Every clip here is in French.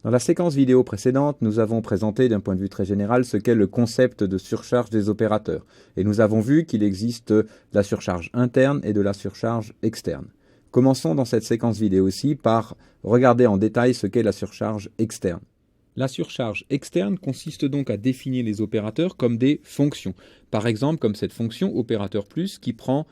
Dans la séquence vidéo précédente, nous avons présenté d'un point de vue très général ce qu'est le concept de surcharge des opérateurs. Et nous avons vu qu'il existe de la surcharge interne et de la surcharge externe. Commençons dans cette séquence vidéo aussi par regarder en détail ce qu'est la surcharge externe. La surcharge externe consiste donc à définir les opérateurs comme des fonctions. Par exemple, comme cette fonction opérateur plus qui prend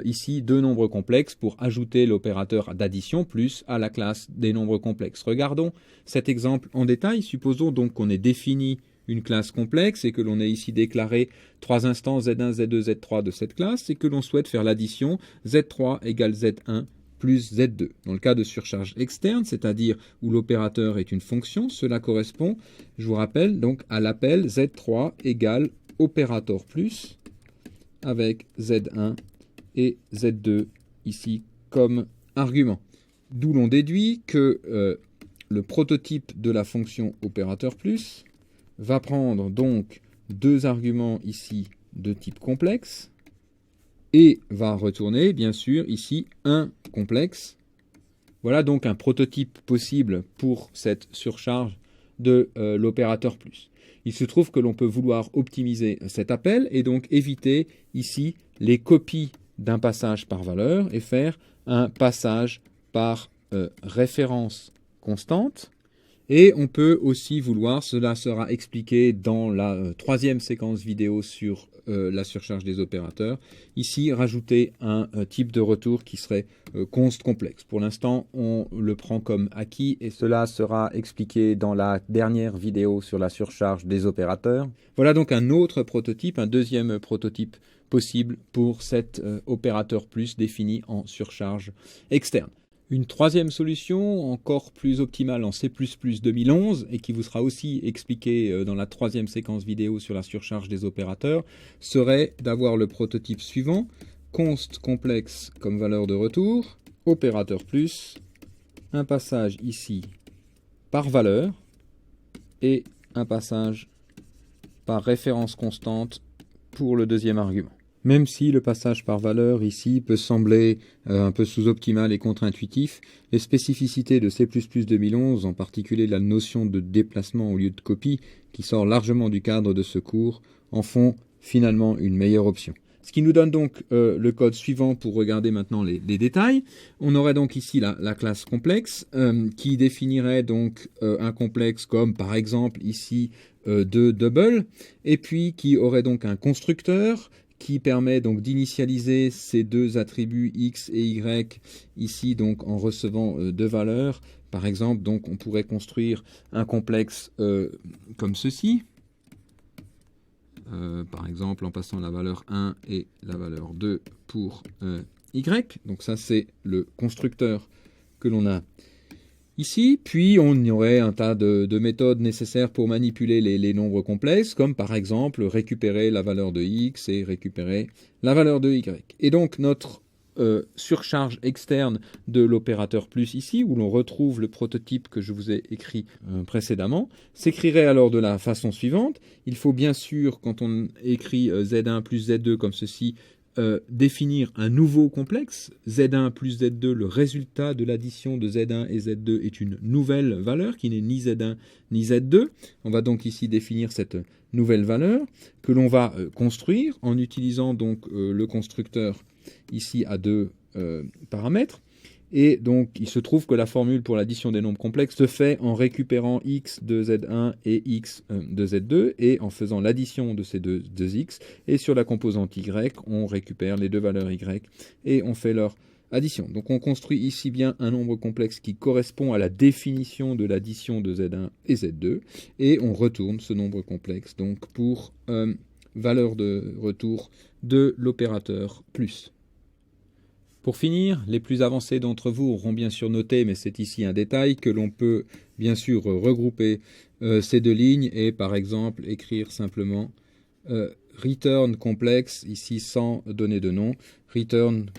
ici deux nombres complexes pour ajouter l'opérateur d'addition plus à la classe des nombres complexes. Regardons cet exemple en détail. Supposons donc qu'on ait défini une classe complexe et que l'on ait ici déclaré trois instances Z1, Z2, Z3 de cette classe et que l'on souhaite faire l'addition Z3 égale Z1 plus Z2. Dans le cas de surcharge externe, c'est-à-dire où l'opérateur est une fonction, cela correspond, je vous rappelle, donc à l'appel Z3 égale opérateur plus avec Z1 et Z2 ici comme argument. D'où l'on déduit que le prototype de la fonction opérateur plus va prendre donc deux arguments ici de type complexe et va retourner, bien sûr, ici, un complexe. Voilà donc un prototype possible pour cette surcharge de l'opérateur plus. Il se trouve que l'on peut vouloir optimiser cet appel et donc éviter ici les copies d'un passage par valeur et faire un passage par référence constante. Et on peut aussi vouloir, cela sera expliqué dans la troisième séquence vidéo sur la surcharge des opérateurs, ici rajouter un type de retour qui serait const complexe. Pour l'instant, on le prend comme acquis et cela sera expliqué dans la dernière vidéo sur la surcharge des opérateurs. Voilà donc un autre prototype, un deuxième prototype possible pour cet opérateur plus défini en surcharge externe. Une troisième solution, encore plus optimale en C++ 2011, et qui vous sera aussi expliquée dans la troisième séquence vidéo sur la surcharge des opérateurs, serait d'avoir le prototype suivant, const complexe comme valeur de retour, opérateur plus, un passage ici par valeur, et un passage par référence constante pour le deuxième argument. Même si le passage par valeur ici peut sembler un peu sous-optimal et contre-intuitif, les spécificités de C++ 2011, en particulier la notion de déplacement au lieu de copie, qui sort largement du cadre de ce cours, en font finalement une meilleure option. Ce qui nous donne donc le code suivant pour regarder maintenant les détails. On aurait donc ici la classe complexe qui définirait donc un complexe comme par exemple ici de double, et puis qui aurait donc un constructeur qui permet donc d'initialiser ces deux attributs x et y ici donc en recevant deux valeurs. Par exemple, donc on pourrait construire un complexe comme ceci. Par exemple en passant la valeur 1 et la valeur 2 pour y. Donc ça c'est le constructeur que l'on a ici. Puis on y aurait un tas de méthodes nécessaires pour manipuler les nombres complexes, comme par exemple récupérer la valeur de x et récupérer la valeur de y. Et donc notre surcharge externe de l'opérateur plus ici, où l'on retrouve le prototype que je vous ai écrit précédemment, s'écrirait alors de la façon suivante. Il faut bien sûr, quand on écrit Z1 plus Z2 comme ceci, définir un nouveau complexe. Z1 plus Z2, le résultat de l'addition de Z1 et Z2 est une nouvelle valeur qui n'est ni Z1 ni Z2. On va donc ici définir cette nouvelle valeur que l'on va construire en utilisant donc le constructeur ici à deux paramètres. Et donc, il se trouve que la formule pour l'addition des nombres complexes se fait en récupérant x de Z1 et x de Z2 et en faisant l'addition de ces deux x. Et sur la composante y, on récupère les deux valeurs y et on fait leur addition. Donc, on construit ici bien un nombre complexe qui correspond à la définition de l'addition de Z1 et Z2 et on retourne ce nombre complexe donc pour valeur de retour de l'opérateur plus. Pour finir, les plus avancés d'entre vous auront bien sûr noté, mais c'est ici un détail, que l'on peut bien sûr regrouper ces deux lignes et par exemple écrire simplement return complexe, ici sans donner de nom, return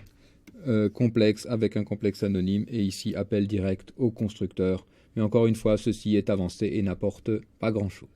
complexe avec un complexe anonyme et ici appel direct au constructeur. Mais encore une fois, ceci est avancé et n'apporte pas grand-chose.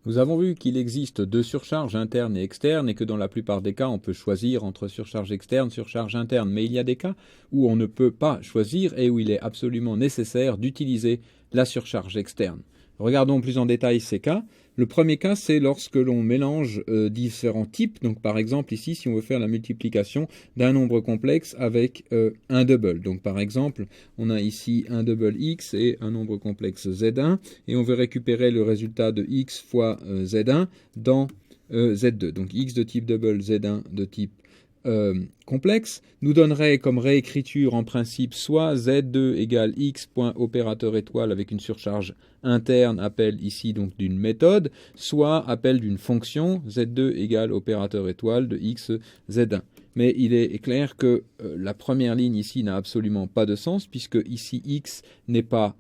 Nous avons vu qu'il existe deux surcharges internes et externes et que dans la plupart des cas, on peut choisir entre surcharge externe et surcharge interne. Mais il y a des cas où on ne peut pas choisir et où il est absolument nécessaire d'utiliser la surcharge externe. Regardons plus en détail ces cas. Le premier cas, c'est lorsque l'on mélange différents types. Donc par exemple ici, si on veut faire la multiplication d'un nombre complexe avec un double. Donc par exemple, on a ici un double x et un nombre complexe z1 et on veut récupérer le résultat de x fois z1 dans z2. Donc x de type double, z1 de type complexe, nous donnerait comme réécriture en principe soit z2 égale x point opérateur étoile avec une surcharge interne, appel ici donc d'une méthode, soit appel d'une fonction z2 égale opérateur étoile de x z1. Mais il est clair que la première ligne ici n'a absolument pas de sens puisque ici x n'est pas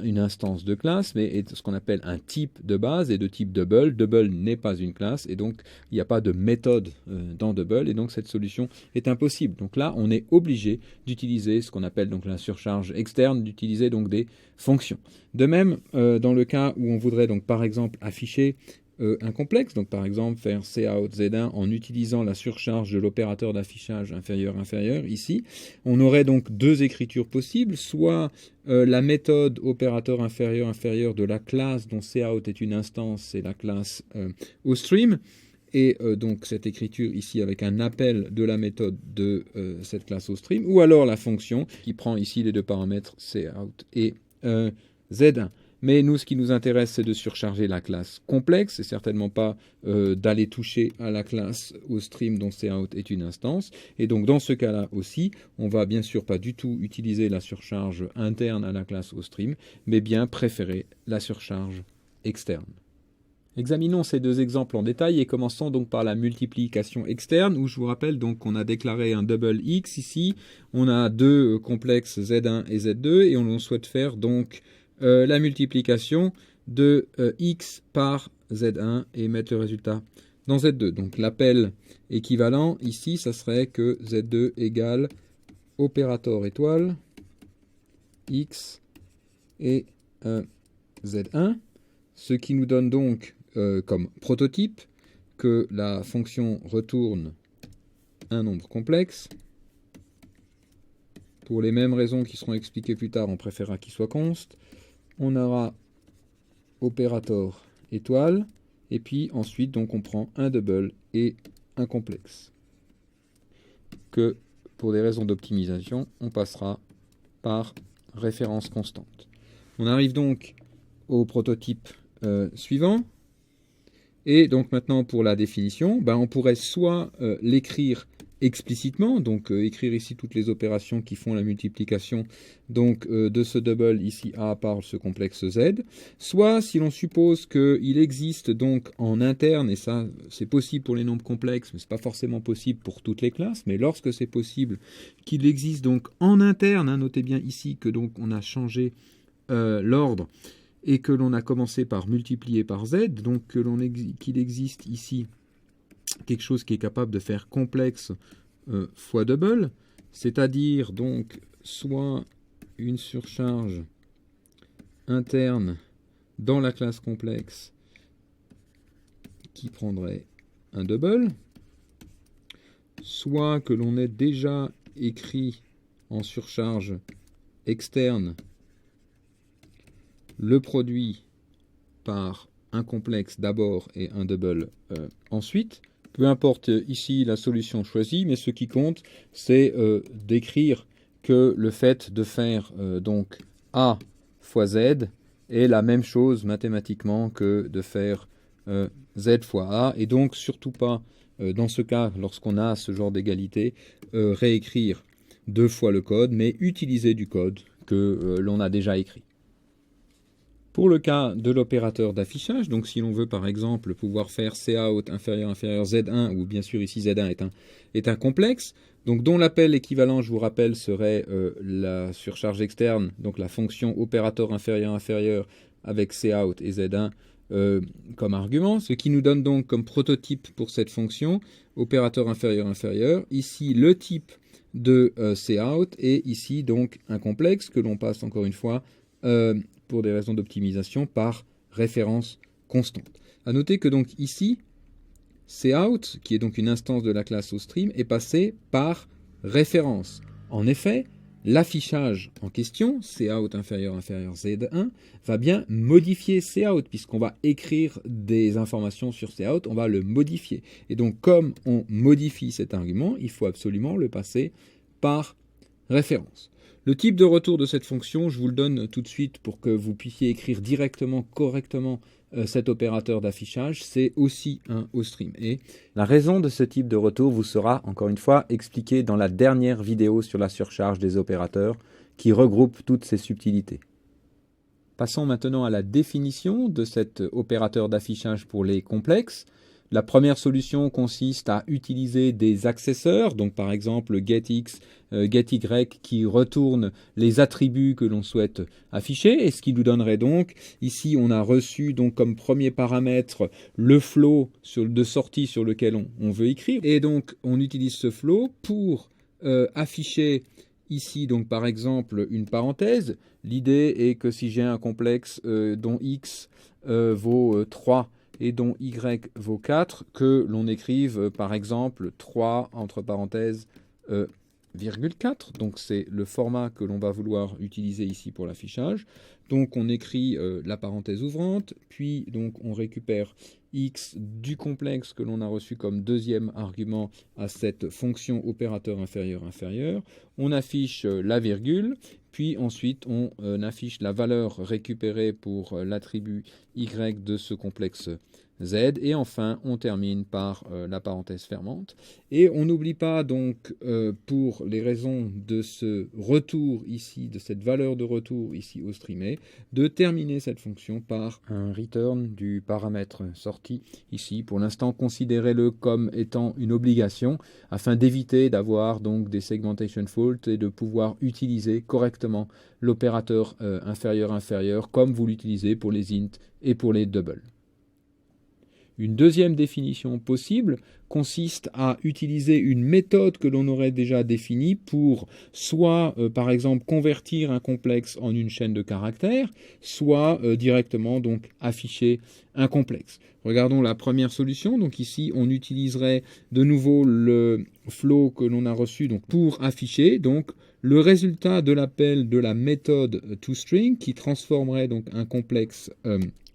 une instance de classe, mais est ce qu'on appelle un type de base et de type double. Double n'est pas une classe et donc il n'y a pas de méthode dans double et donc cette solution est impossible. Donc là, on est obligé d'utiliser ce qu'on appelle donc la surcharge externe, d'utiliser donc des fonctions. De même, dans le cas où on voudrait donc par exemple afficher un complexe, donc par exemple faire cout z1 en utilisant la surcharge de l'opérateur d'affichage inférieur ici, on aurait donc deux écritures possibles, soit la méthode opérateur inférieur de la classe dont cout est une instance, c'est la classe oStream, et donc cette écriture ici avec un appel de la méthode de cette classe oStream, ou alors la fonction qui prend ici les deux paramètres cout et z1. Mais nous, ce qui nous intéresse, c'est de surcharger la classe complexe et certainement pas d'aller toucher à la classe oStream dont cout est une instance. Et donc, dans ce cas-là aussi, on va bien sûr pas du tout utiliser la surcharge interne à la classe oStream, mais bien préférer la surcharge externe. Examinons ces deux exemples en détail et commençons donc par la multiplication externe où je vous rappelle donc qu'on a déclaré un double x ici, on a deux complexes z1 et z2 et on souhaite faire donc la multiplication de x par z1 et mettre le résultat dans z2. Donc l'appel équivalent ici, ça serait que z2 égale opérateur étoile x et z1, ce qui nous donne donc comme prototype que la fonction retourne un nombre complexe. Pour les mêmes raisons qui seront expliquées plus tard, on préférera qu'il soit const. On aura opérateur étoile, et puis ensuite donc on prend un double et un complexe. Que pour des raisons d'optimisation, on passera par référence constante. On arrive donc au prototype suivant. Et donc maintenant pour la définition, on pourrait soit l'écrire explicitement, donc écrire ici toutes les opérations qui font la multiplication donc de ce double ici A par ce complexe Z, soit si l'on suppose qu'il existe donc en interne, et ça c'est possible pour les nombres complexes, mais c'est pas forcément possible pour toutes les classes, mais lorsque c'est possible qu'il existe donc en interne, notez bien ici que donc on a changé l'ordre, et que l'on a commencé par multiplier par z, donc qu'il existe ici quelque chose qui est capable de faire complexe fois double, c'est-à-dire donc soit une surcharge interne dans la classe complexe qui prendrait un double, soit que l'on ait déjà écrit en surcharge externe le produit par un complexe d'abord et un double ensuite. Peu importe ici la solution choisie, mais ce qui compte, c'est d'écrire que le fait de faire donc A fois Z est la même chose mathématiquement que de faire Z fois A, et donc surtout pas, dans ce cas, lorsqu'on a ce genre d'égalité, réécrire deux fois le code, mais utiliser du code que l'on a déjà écrit. Pour le cas de l'opérateur d'affichage, donc si l'on veut par exemple pouvoir faire cout inférieur z1, ou bien sûr ici z1 est un complexe, donc dont l'appel équivalent, je vous rappelle, serait la surcharge externe, donc la fonction opérateur inférieur avec cout et z1 comme argument, ce qui nous donne donc comme prototype pour cette fonction opérateur inférieur, ici le type de cout et ici donc un complexe que l'on passe encore une fois pour des raisons d'optimisation par référence constante. À noter que donc ici, cout, qui est donc une instance de la classe OStream, est passé par référence. En effet, l'affichage en question, cout inférieur Z1, va bien modifier cout, puisqu'on va écrire des informations sur cout, on va le modifier. Et donc, comme on modifie cet argument, il faut absolument le passer par référence. Le type de retour de cette fonction, je vous le donne tout de suite pour que vous puissiez écrire directement, correctement cet opérateur d'affichage, c'est aussi un OStream. Et la raison de ce type de retour vous sera, encore une fois, expliquée dans la dernière vidéo sur la surcharge des opérateurs qui regroupe toutes ces subtilités. Passons maintenant à la définition de cet opérateur d'affichage pour les complexes. La première solution consiste à utiliser des accesseurs, donc par exemple getX, getY, qui retournent les attributs que l'on souhaite afficher, et ce qui nous donnerait donc, ici on a reçu donc comme premier paramètre le flow de sortie sur lequel on veut écrire, et donc on utilise ce flow pour afficher ici donc par exemple une parenthèse. L'idée est que si j'ai un complexe dont x vaut 3, et dont y vaut 4, que l'on écrive par exemple 3 entre parenthèses 4. Donc c'est le format que l'on va vouloir utiliser ici pour l'affichage. Donc on écrit la parenthèse ouvrante, puis donc on récupère x du complexe que l'on a reçu comme deuxième argument à cette fonction opérateur inférieur. On affiche la virgule, puis ensuite on affiche la valeur récupérée pour l'attribut y de ce complexe z, et enfin on termine par la parenthèse fermante. Et on n'oublie pas donc pour les raisons de ce retour ici, de cette valeur de retour ici au streamé, de terminer cette fonction par un return du paramètre sorti ici. Pour l'instant, considérez-le comme étant une obligation afin d'éviter d'avoir donc des segmentation faults et de pouvoir utiliser correctement l'opérateur inférieur comme vous l'utilisez pour les int et pour les doubles. Une deuxième définition possible consiste à utiliser une méthode que l'on aurait déjà définie pour soit, par exemple, convertir un complexe en une chaîne de caractères, soit directement donc afficher un complexe. Regardons la première solution. Donc ici, on utiliserait de nouveau le flow que l'on a reçu donc, pour afficher donc, le résultat de l'appel de la méthode toString qui transformerait donc un complexe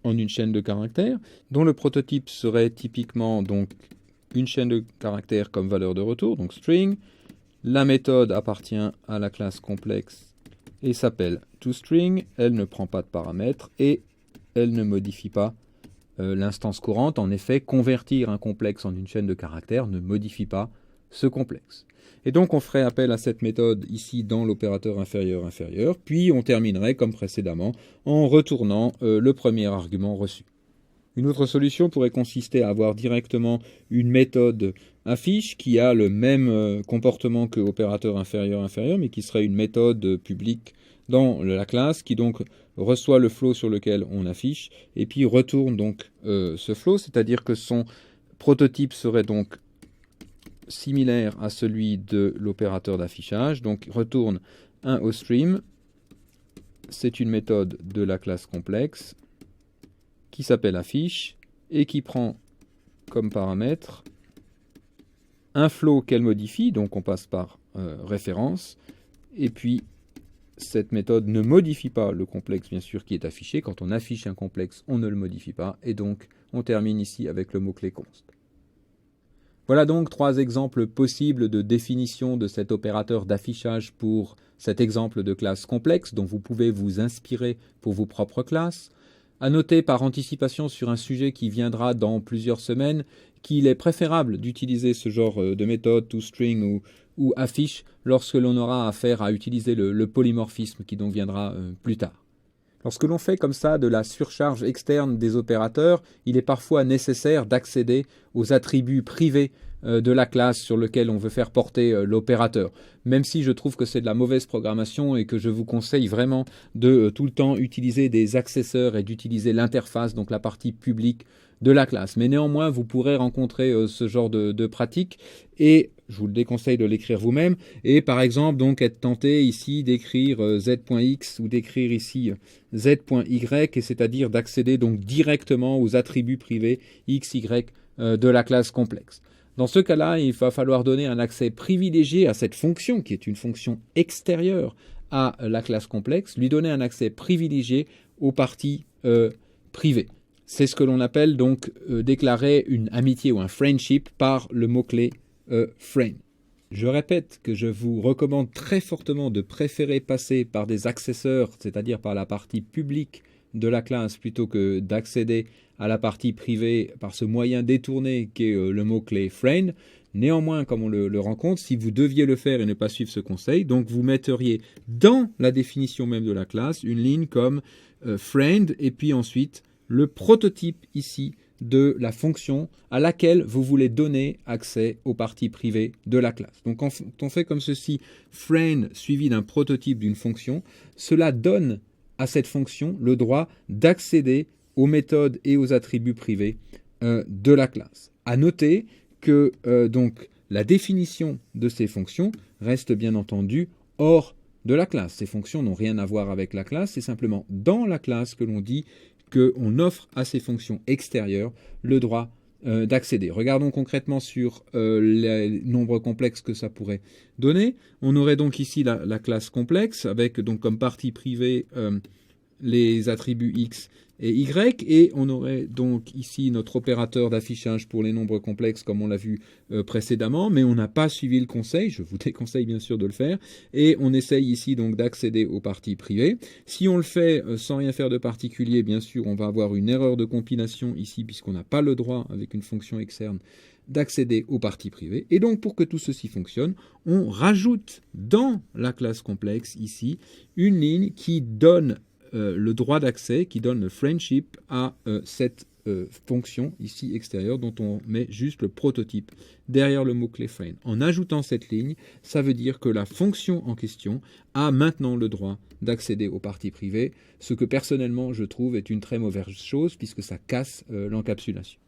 en une chaîne de caractères, dont le prototype serait typiquement donc une chaîne de caractères comme valeur de retour, donc string. La méthode appartient à la classe complexe et s'appelle toString. Elle ne prend pas de paramètres et elle ne modifie pas l'instance courante. En effet, convertir un complexe en une chaîne de caractères ne modifie pas ce complexe. Et donc on ferait appel à cette méthode ici dans l'opérateur inférieur, puis on terminerait comme précédemment en retournant le premier argument reçu. Une autre solution pourrait consister à avoir directement une méthode affiche qui a le même comportement que opérateur inférieur, mais qui serait une méthode publique dans la classe qui donc reçoit le flow sur lequel on affiche et puis retourne donc ce flow, c'est-à-dire que son prototype serait donc similaire à celui de l'opérateur d'affichage, donc retourne un OStream. C'est une méthode de la classe complexe qui s'appelle affiche et qui prend comme paramètre un flow qu'elle modifie, donc on passe par référence, et puis cette méthode ne modifie pas le complexe bien sûr qui est affiché. Quand on affiche un complexe, on ne le modifie pas, et donc on termine ici avec le mot-clé const. Voilà donc 3 exemples possibles de définition de cet opérateur d'affichage pour cet exemple de classe complexe dont vous pouvez vous inspirer pour vos propres classes. À noter par anticipation sur un sujet qui viendra dans plusieurs semaines qu'il est préférable d'utiliser ce genre de méthode, toString ou affiche, lorsque l'on aura affaire à utiliser le polymorphisme qui donc viendra plus tard. Lorsque l'on fait comme ça de la surcharge externe des opérateurs, il est parfois nécessaire d'accéder aux attributs privés de la classe sur lequel on veut faire porter l'opérateur. Même si je trouve que c'est de la mauvaise programmation et que je vous conseille vraiment de tout le temps utiliser des accesseurs et d'utiliser l'interface, donc la partie publique de la classe. Mais néanmoins, vous pourrez rencontrer ce genre de pratique et je vous le déconseille de l'écrire vous-même. Et par exemple, donc être tenté ici d'écrire z.x ou d'écrire ici z.y, et c'est-à-dire d'accéder donc directement aux attributs privés x, y de la classe complexe. Dans ce cas-là, il va falloir donner un accès privilégié à cette fonction, qui est une fonction extérieure à la classe complexe, lui donner un accès privilégié aux parties privées. C'est ce que l'on appelle donc déclarer une amitié ou un friendship par le mot-clé friend. Je répète que je vous recommande très fortement de préférer passer par des accesseurs, c'est-à-dire par la partie publique de la classe, plutôt que d'accéder à la partie privée par ce moyen détourné qu'est le mot-clé friend. Néanmoins, comme on le rencontre, si vous deviez le faire et ne pas suivre ce conseil, donc vous metteriez dans la définition même de la classe une ligne comme friend et puis ensuite le prototype ici de la fonction à laquelle vous voulez donner accès aux parties privées de la classe. Donc quand on fait comme ceci, friend suivi d'un prototype d'une fonction, cela donne à cette fonction le droit d'accéder aux méthodes et aux attributs privés de la classe. À noter que donc la définition de ces fonctions reste bien entendu hors de la classe. Ces fonctions n'ont rien à voir avec la classe, c'est simplement dans la classe que l'on dit qu'on offre à ces fonctions extérieures le droit d'accéder. Regardons concrètement sur les nombres complexes que ça pourrait donner. On aurait donc ici la classe complexe avec donc comme partie privée les attributs x et y, et on aurait donc ici notre opérateur d'affichage pour les nombres complexes comme on l'a vu précédemment, mais on n'a pas suivi le conseil, je vous déconseille bien sûr de le faire, et on essaye ici donc d'accéder aux parties privées. Si on le fait sans rien faire de particulier, bien sûr on va avoir une erreur de compilation ici puisqu'on n'a pas le droit avec une fonction externe d'accéder aux parties privées. Et donc pour que tout ceci fonctionne, on rajoute dans la classe complexe ici une ligne qui donne le droit d'accès, qui donne le friendship à cette fonction ici extérieure dont on met juste le prototype derrière le mot-clé friend. En ajoutant cette ligne, ça veut dire que la fonction en question a maintenant le droit d'accéder aux parties privées, ce que personnellement je trouve est une très mauvaise chose puisque ça casse l'encapsulation.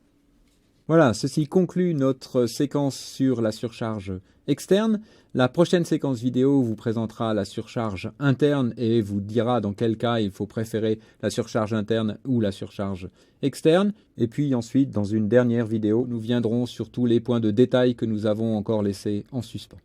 Voilà, ceci conclut notre séquence sur la surcharge externe. La prochaine séquence vidéo vous présentera la surcharge interne et vous dira dans quel cas il faut préférer la surcharge interne ou la surcharge externe. Et puis ensuite, dans une dernière vidéo, nous viendrons sur tous les points de détail que nous avons encore laissés en suspens.